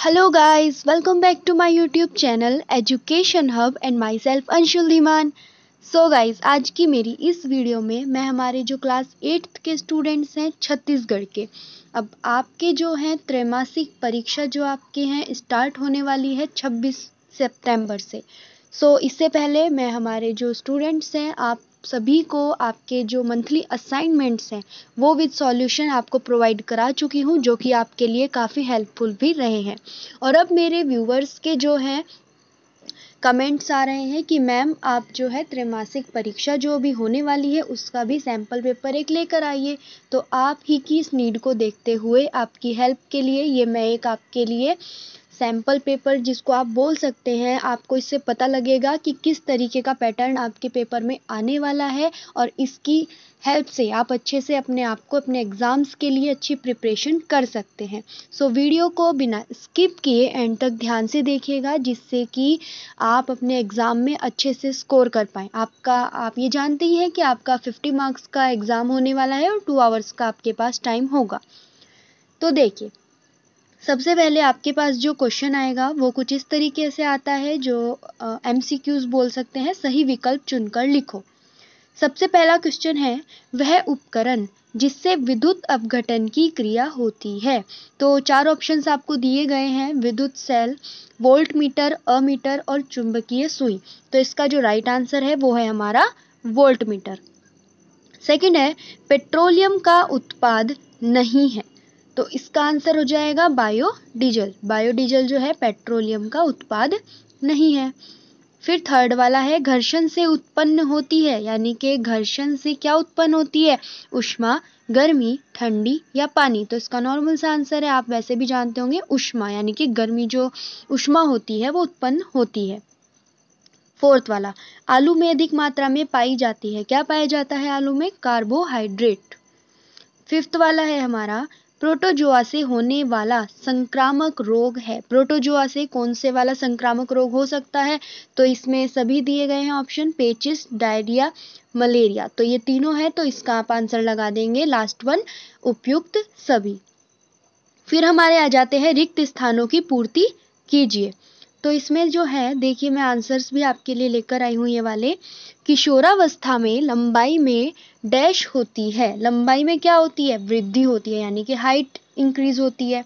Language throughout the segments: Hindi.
Hello guys, welcome back to my YouTube channel Education Hub and myself Anshul Dhiman. So guys, आज की मेरी इस वीडियो में मैं हमारे जो क्लास 8th के स्टूडेंट्स हैं छत्तीसगढ़ के, अब आपके जो हैं त्रैमासिक परीक्षा जो आपके हैं स्टार्ट होने वाली है 26 सितंबर से। सो इससे पहले मैं हमारे जो स्टूडेंट्स हैं आप सभी को आपके जो मंथली असाइनमेंट्स हैं वो विद सॉल्यूशन आपको प्रोवाइड करा चुकी हूँ, जो कि आपके लिए काफ़ी हेल्पफुल भी रहे हैं। और अब मेरे व्यूवर्स के जो हैं कमेंट्स आ रहे हैं कि मैम आप जो है त्रैमासिक परीक्षा जो अभी होने वाली है उसका भी सैम्पल पेपर एक लेकर आइए। तो आप ही की इस नीड को देखते हुए आपकी हेल्प के लिए ये मैं एक आपके लिए सैम्पल पेपर, जिसको आप बोल सकते हैं, आपको इससे पता लगेगा कि किस तरीके का पैटर्न आपके पेपर में आने वाला है और इसकी हेल्प से आप अच्छे से अपने आप को अपने एग्ज़ाम्स के लिए अच्छी प्रिपरेशन कर सकते हैं। सो वीडियो को बिना स्किप किए एंड तक ध्यान से देखिएगा, जिससे कि आप अपने एग्ज़ाम में अच्छे से स्कोर कर पाएँ। आप ये जानते ही हैं कि आपका 50 मार्क्स का एग्ज़ाम होने वाला है और 2 आवर्स का आपके पास टाइम होगा। तो देखिए, सबसे पहले आपके पास जो क्वेश्चन आएगा वो कुछ इस तरीके से आता है, जो MCQs बोल सकते हैं, सही विकल्प चुनकर लिखो। सबसे पहला क्वेश्चन है, वह उपकरण जिससे विद्युत अपघटन की क्रिया होती है। तो 4 ऑप्शंस आपको दिए गए हैं, विद्युत सेल, वोल्ट मीटर, अमीटर और चुंबकीय सुई। तो इसका जो राइट आंसर है वो है हमारा वोल्ट मीटर। सेकंड है, पेट्रोलियम का उत्पाद नहीं है। तो इसका आंसर हो जाएगा बायोडीजल। बायोडीजल जो है पेट्रोलियम का उत्पाद नहीं है। फिर थर्ड वाला है, घर्षण से उत्पन्न होती है, यानी कि घर्षण से क्या उत्पन्न होती है, ऊष्मा, गर्मी, ठंडी या पानी। तो इसका नॉर्मल सा आंसर है, आप वैसे भी जानते होंगे, ऊष्मा, यानी कि गर्मी जो ऊष्मा होती है वो उत्पन्न होती है। फोर्थ वाला, आलू में अधिक मात्रा में पाई जाती है, क्या पाया जाता है आलू में, कार्बोहाइड्रेट। फिफ्थ वाला है हमारा, प्रोटोजोआ से होने वाला संक्रामक रोग है। प्रोटोजोआ से कौन से वाला संक्रामक रोग हो सकता है, तो इसमें सभी दिए गए हैं ऑप्शन, पेचिस, डायरिया, मलेरिया। तो ये तीनों है, तो इसका आप आंसर लगा देंगे लास्ट वन, उपयुक्त सभी। फिर हमारे आ जाते हैं, रिक्त स्थानों की पूर्ति कीजिए। तो इसमें जो है, देखिए मैं आंसर्स भी आपके लिए लेकर आई हूँ ये वाले। किशोरावस्था में लंबाई में डैश होती है, लंबाई में क्या होती है, वृद्धि होती है, यानी कि हाइट इंक्रीज होती है।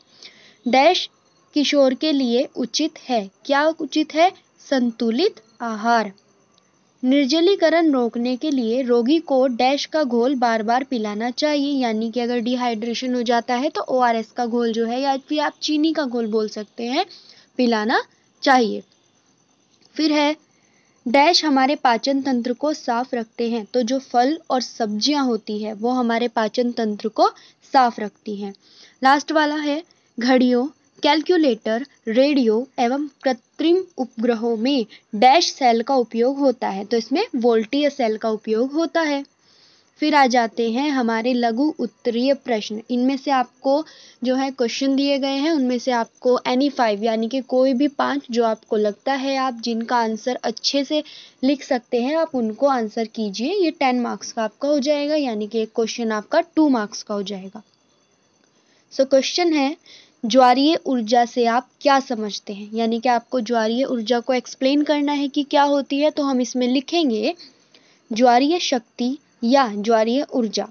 डैश किशोर के लिए उचित है, क्या उचित है, संतुलित आहार। निर्जलीकरण रोकने के लिए रोगी को डैश का घोल बार बार पिलाना चाहिए, यानी कि अगर डिहाइड्रेशन हो जाता है तो ORS का घोल जो है, या फिर आप चीनी का घोल बोल सकते हैं, पिलाना चाहिए। फिर है, डैश हमारे पाचन तंत्र को साफ रखते हैं। तो जो फल और सब्जियां होती है वो हमारे पाचन तंत्र को साफ रखती हैं। लास्ट वाला है, घड़ियों, कैलकुलेटर, रेडियो एवं कृत्रिम उपग्रहों में डैश सेल का उपयोग होता है। तो इसमें वोल्टीय सेल का उपयोग होता है। फिर आ जाते हैं हमारे लघु उत्तरीय प्रश्न। इनमें से आपको जो है क्वेश्चन दिए गए हैं, उनमें से आपको एनी 5, यानी कि कोई भी 5 जो आपको लगता है आप जिनका आंसर अच्छे से लिख सकते हैं, आप उनको आंसर कीजिए। ये 10 मार्क्स का आपका हो जाएगा, यानी कि एक क्वेश्चन आपका 2 मार्क्स का हो जाएगा। सो क्वेश्चन है, ज्वारीय ऊर्जा से आप क्या समझते हैं, यानी कि आपको ज्वारीय ऊर्जा को एक्सप्लेन करना है कि क्या होती है। तो हम इसमें लिखेंगे, ज्वारीय शक्ति या ज्वारीय ऊर्जा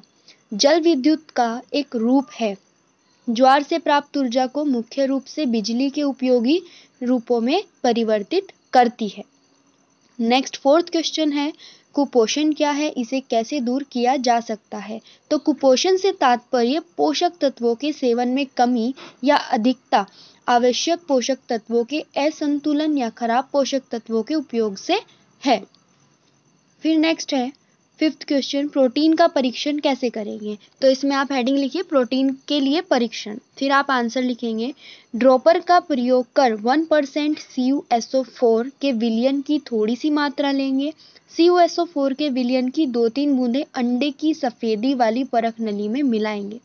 जल विद्युत का एक रूप है। ज्वार से प्राप्त ऊर्जा को मुख्य रूप से बिजली के उपयोगी रूपों में परिवर्तित करती है। नेक्स्ट फोर्थ क्वेश्चन है, कुपोषण क्या है, इसे कैसे दूर किया जा सकता है। तो कुपोषण से तात्पर्य पोषक तत्वों के सेवन में कमी या अधिकता, आवश्यक पोषक तत्वों के असंतुलन या खराब पोषक तत्वों के उपयोग से है। फिर नेक्स्ट है फिफ्थ क्वेश्चन, प्रोटीन का परीक्षण कैसे करेंगे। तो इसमें आप हेडिंग लिखिए, प्रोटीन के लिए परीक्षण। फिर आप आंसर लिखेंगे, ड्रॉपर का प्रयोग कर 1% CuSO4 के विलयन की थोड़ी सी मात्रा लेंगे। CuSO4 के विलयन की 2-3 बूंदें अंडे की सफेदी वाली परख नली में मिलाएंगे।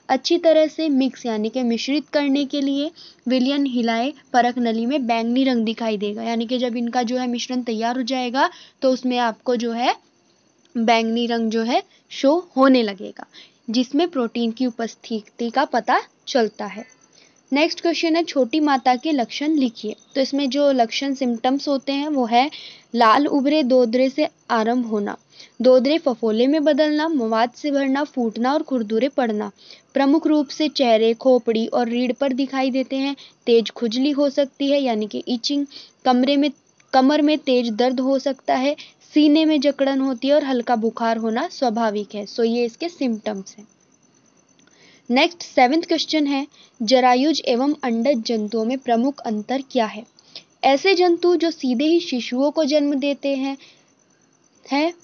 अच्छी तरह से मिक्स, यानी कि मिश्रित करने के लिए विलयन हिलाए, परख नली में बैंगनी रंग दिखाई देगा, यानी कि जब इनका जो है मिश्रण तैयार हो जाएगा तो उसमें आपको जो है बैंगनी रंग जो है शो होने लगेगा, जिसमें प्रोटीन की उपस्थिति का पता चलता है। नेक्स्ट क्वेश्चन है छोटी माता के लक्षण लिखिए। तो इसमें जो लक्षण सिम्टम्स होते हैं वो है लाल उभरे दोदरे से आरंभ होना, दोदरे फफोले में बदलना, मवाद से भरना, फूटना और खुरदुरे पड़ना। प्रमुख रूप से चेहरे, खोपड़ी और रीढ़ पर दिखाई देते हैं। तेज खुजली हो सकती है यानी कि इचिंग, कमर में तेज दर्द हो सकता है, सीने में जकड़न होती है और हल्का बुखार होना स्वाभाविक है। सो ये इसके सिम्टम्स हैं। नेक्स्ट 7th क्वेश्चन है जरायुज एवं अंडज जंतुओं में प्रमुख अंतर क्या है। ऐसे जंतु जो सीधे ही शिशुओं को जन्म देते हैं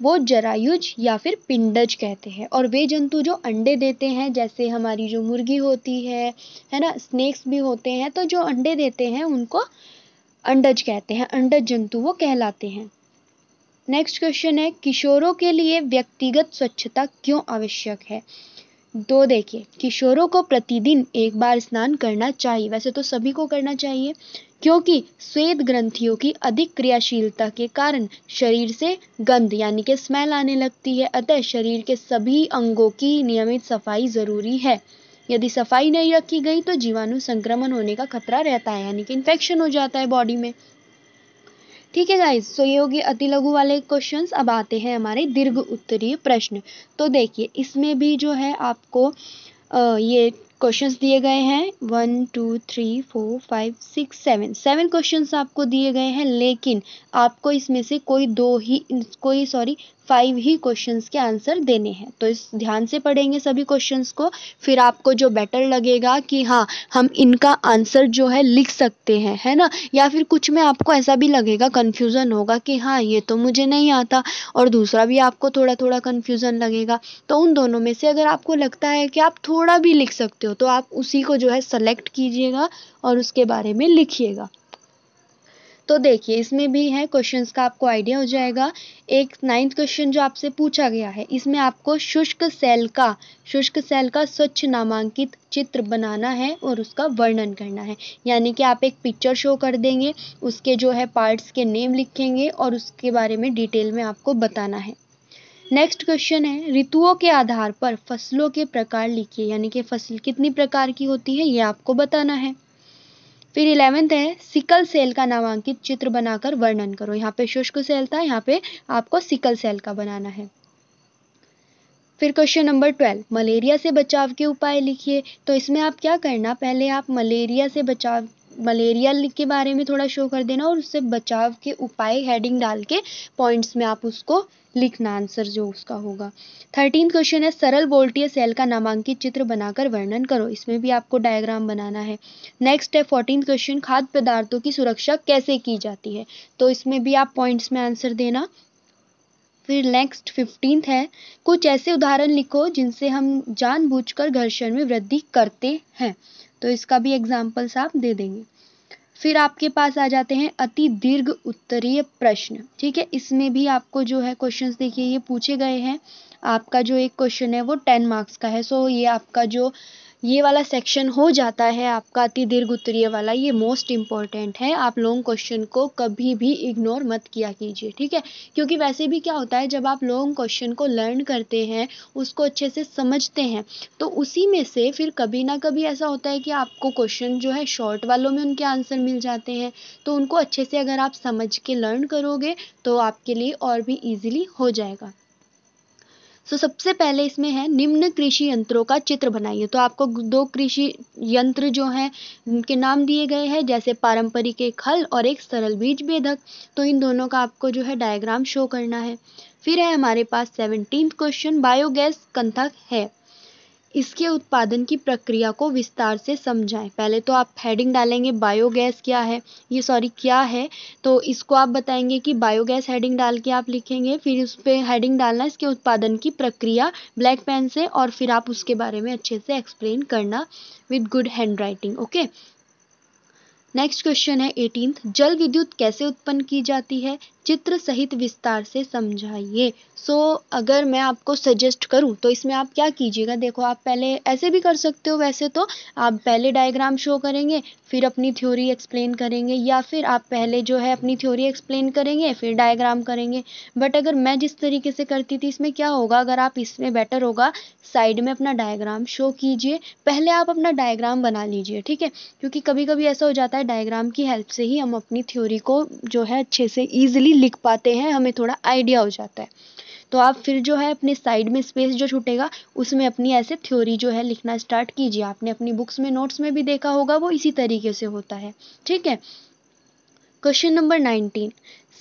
वो जरायुज या फिर पिंडज कहते हैं, और वे जंतु जो अंडे देते हैं जैसे हमारी जो मुर्गी होती है ना, स्नेक्स भी होते हैं, तो जो अंडे देते हैं उनको अंडज कहते हैं, अंडज जंतु वो कहलाते हैं। नेक्स्ट क्वेश्चन है किशोरों के लिए व्यक्तिगत स्वच्छता क्यों आवश्यक है। तो देखिए किशोरों को प्रतिदिन एक बार स्नान करना चाहिए, वैसे तो सभी को करना चाहिए, क्योंकि श्वेत ग्रंथियों की अधिक क्रियाशीलता के कारण शरीर से गंध यानी कि स्मेल आने लगती है। अतः शरीर के सभी अंगों की नियमित सफाई जरूरी है। यदि सफाई नहीं रखी गई तो जीवाणु संक्रमण होने का खतरा रहता है यानी कि इन्फेक्शन हो जाता है बॉडी में। ठीक है गाइज, सो ये होगी अति लघु वाले क्वेश्चंस। अब आते हैं हमारे दीर्घ उत्तरीय प्रश्न। तो देखिए इसमें भी जो है आपको ये क्वेश्चंस दिए गए हैं 1 2 3 4 5 6 7 क्वेश्चंस आपको दिए गए हैं, लेकिन आपको इसमें से कोई 5 ही क्वेश्चंस के आंसर देने हैं। तो इस ध्यान से पढ़ेंगे सभी क्वेश्चंस को, फिर आपको जो बेटर लगेगा कि हाँ हम इनका आंसर जो है लिख सकते हैं, है ना, या फिर कुछ में आपको ऐसा भी लगेगा, कंफ्यूजन होगा कि हाँ ये तो मुझे नहीं आता, और दूसरा भी आपको थोड़ा थोड़ा कंफ्यूजन लगेगा। तो उन दोनों में से अगर आपको लगता है कि आप थोड़ा भी लिख सकते हो तो आप उसी को जो है सेलेक्ट कीजिएगा और उसके बारे में लिखिएगा। तो देखिए इसमें भी है क्वेश्चंस का आपको आइडिया हो जाएगा। एक 9th क्वेश्चन जो आपसे पूछा गया है, इसमें आपको शुष्क सेल का स्वच्छ नामांकित चित्र बनाना है और उसका वर्णन करना है। यानी कि आप एक पिक्चर शो कर देंगे, उसके जो है पार्ट्स के नेम लिखेंगे और उसके बारे में डिटेल में आपको बताना है। नेक्स्ट क्वेश्चन है ऋतुओं के आधार पर फसलों के प्रकार लिखिए, यानी कि फसल कितनी प्रकार की होती है ये आपको बताना है। फिर 11th है सिकल सेल का नामांकित चित्र बनाकर वर्णन करो। यहाँ पे शुष्क सेल था, यहाँ पे आपको सिकल सेल का बनाना है। फिर क्वेश्चन नंबर 12 मलेरिया से बचाव के उपाय लिखिए। तो इसमें आप क्या करना, पहले आप मलेरिया के बारे में थोड़ा शो कर देना और उससे बचाव के उपाय हेडिंग डाल के पॉइंट्स में आप उसको लिखना, आंसर जो उसका होगा। 13th क्वेश्चन है सरल वोल्टीय सेल का नामांकित चित्र बनाकर वर्णन करो। इसमें भी आपको डायग्राम बनाना है। नेक्स्ट है 14th क्वेश्चन खाद्य पदार्थों की सुरक्षा कैसे की जाती है। तो इसमें भी आप पॉइंट्स में आंसर देना। फिर नेक्स्ट 15th है कुछ ऐसे उदाहरण लिखो जिनसे हम जानबूझकर घर्षण में वृद्धि करते हैं। तो इसका भी एग्जाम्पल्स आप दे देंगे। फिर आपके पास आ जाते हैं अति दीर्घ उत्तरीय प्रश्न। ठीक है, इसमें भी आपको जो है क्वेश्चंस देखिए ये पूछे गए हैं। आपका जो एक क्वेश्चन है वो 10 मार्क्स का है। सो ये आपका जो ये वाला सेक्शन हो जाता है आपका अति दीर्घ उत्तरीय वाला, ये मोस्ट इंपॉर्टेंट है। आप लॉन्ग क्वेश्चन को कभी भी इग्नोर मत किया कीजिए, ठीक है, क्योंकि वैसे भी क्या होता है जब आप लॉन्ग क्वेश्चन को लर्न करते हैं, उसको अच्छे से समझते हैं, तो उसी में से फिर कभी ना कभी ऐसा होता है कि आपको क्वेश्चन जो है शॉर्ट वालों में उनके आंसर मिल जाते हैं। तो उनको अच्छे से अगर आप समझ के लर्न करोगे तो आपके लिए और भी ईजिली हो जाएगा। सबसे पहले इसमें है निम्न कृषि यंत्रों का चित्र बनाइए। तो आपको 2 कृषि यंत्र जो हैं उनके नाम दिए गए हैं, जैसे पारंपरिक एक हल और एक सरल बीज बेधक। तो इन दोनों का आपको जो है डायग्राम शो करना है। फिर है हमारे पास 17th क्वेश्चन बायोगैस कंथक है, इसके उत्पादन की प्रक्रिया को विस्तार से समझाएं। पहले तो आप हेडिंग डालेंगे बायोगैस क्या है, तो इसको आप बताएंगे कि बायोगैस हेडिंग डाल के आप लिखेंगे। फिर उस पर हेडिंग डालना इसके उत्पादन की प्रक्रिया ब्लैक पेन से, और फिर आप उसके बारे में अच्छे से एक्सप्लेन करना with good hand writing. Okay, next question है 18th, जल विद्युत कैसे उत्पन्न की जाती है, चित्र सहित विस्तार से समझाइए। सो अगर मैं आपको सजेस्ट करूं तो इसमें आप क्या कीजिएगा, देखो आप पहले ऐसे भी कर सकते हो, वैसे तो आप पहले डायग्राम शो करेंगे फिर अपनी थ्योरी एक्सप्लेन करेंगे, या फिर आप पहले जो है अपनी थ्योरी एक्सप्लेन करेंगे फिर डायग्राम करेंगे। बट अगर मैं जिस तरीके से करती थी इसमें क्या होगा, अगर आप इसमें बेटर होगा साइड में अपना डायग्राम शो कीजिए, पहले आप अपना डायग्राम बना लीजिए, ठीक है। क्योंकि कभी कभी ऐसा हो जाता है डायग्राम की हेल्प से ही हम अपनी थ्योरी को जो है अच्छे से ईजिली लिख पाते हैं, हमें थोड़ा आइडिया हो जाता है। तो आप फिर जो है अपने साइड में स्पेस जो छूटेगा उसमें अपनी ऐसे थ्योरी जो है लिखना स्टार्ट कीजिए। आपने अपनी बुक्स में नोट्स में भी देखा होगा वो इसी तरीके से होता है, ठीक है। क्वेश्चन नंबर 19,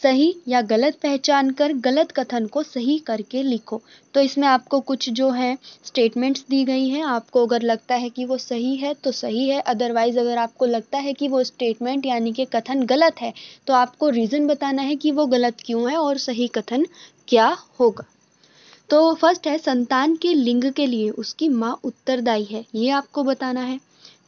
सही या गलत पहचान कर गलत कथन को सही करके लिखो। तो इसमें आपको कुछ जो है स्टेटमेंट्स दी गई हैं, आपको अगर लगता है कि वो सही है तो सही है, अदरवाइज अगर आपको लगता है कि वो स्टेटमेंट यानी कि कथन गलत है तो आपको रीज़न बताना है कि वो गलत क्यों है और सही कथन क्या होगा। तो फर्स्ट है, संतान के लिंग के लिए उसकी माँ उत्तरदायी है, ये आपको बताना है।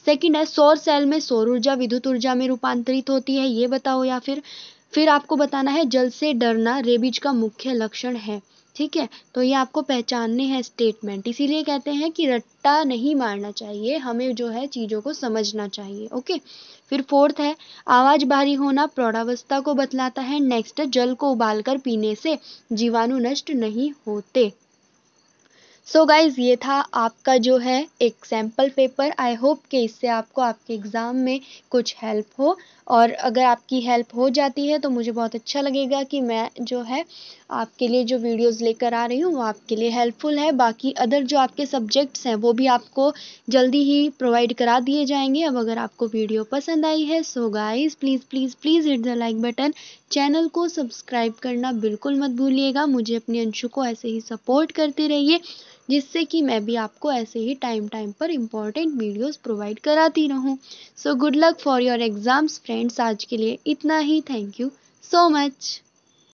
सेकंड है, सौर सेल में सौर ऊर्जा विद्युत ऊर्जा में रूपांतरित होती है, ये बताओ। या फिर आपको बताना है जल से डरना रेबीज का मुख्य लक्षण है, ठीक है। तो ये आपको पहचानने हैं स्टेटमेंट, इसीलिए कहते हैं कि रट्टा नहीं मारना चाहिए, हमें जो है चीज़ों को समझना चाहिए, ओके। फिर फोर्थ है, आवाज भारी होना प्रौढ़ावस्था को बतलाता है। नेक्स्ट है, जल को उबालकर पीने से जीवाणु नष्ट नहीं होते। सो गाइज ये था आपका जो है एक सैम्पल पेपर। आई होप कि इससे आपको आपके एग्ज़ाम में कुछ हेल्प हो, और अगर आपकी हेल्प हो जाती है तो मुझे बहुत अच्छा लगेगा कि मैं जो है आपके लिए जो वीडियोस लेकर आ रही हूँ वो आपके लिए हेल्पफुल है। बाकी अदर जो आपके सब्जेक्ट्स हैं वो भी आपको जल्दी ही प्रोवाइड करा दिए जाएंगे। अब अगर आपको वीडियो पसंद आई है so guys please please please hit the like button, channel को सब्सक्राइब करना बिल्कुल मत भूलिएगा। मुझे अपनी अंशु को ऐसे ही सपोर्ट करते रहिए, जिससे कि मैं भी आपको ऐसे ही टाइम टाइम पर इम्पोर्टेंट वीडियोस प्रोवाइड कराती रहूं। So good luck for your exams friends, आज के लिए इतना ही। Thank you so much.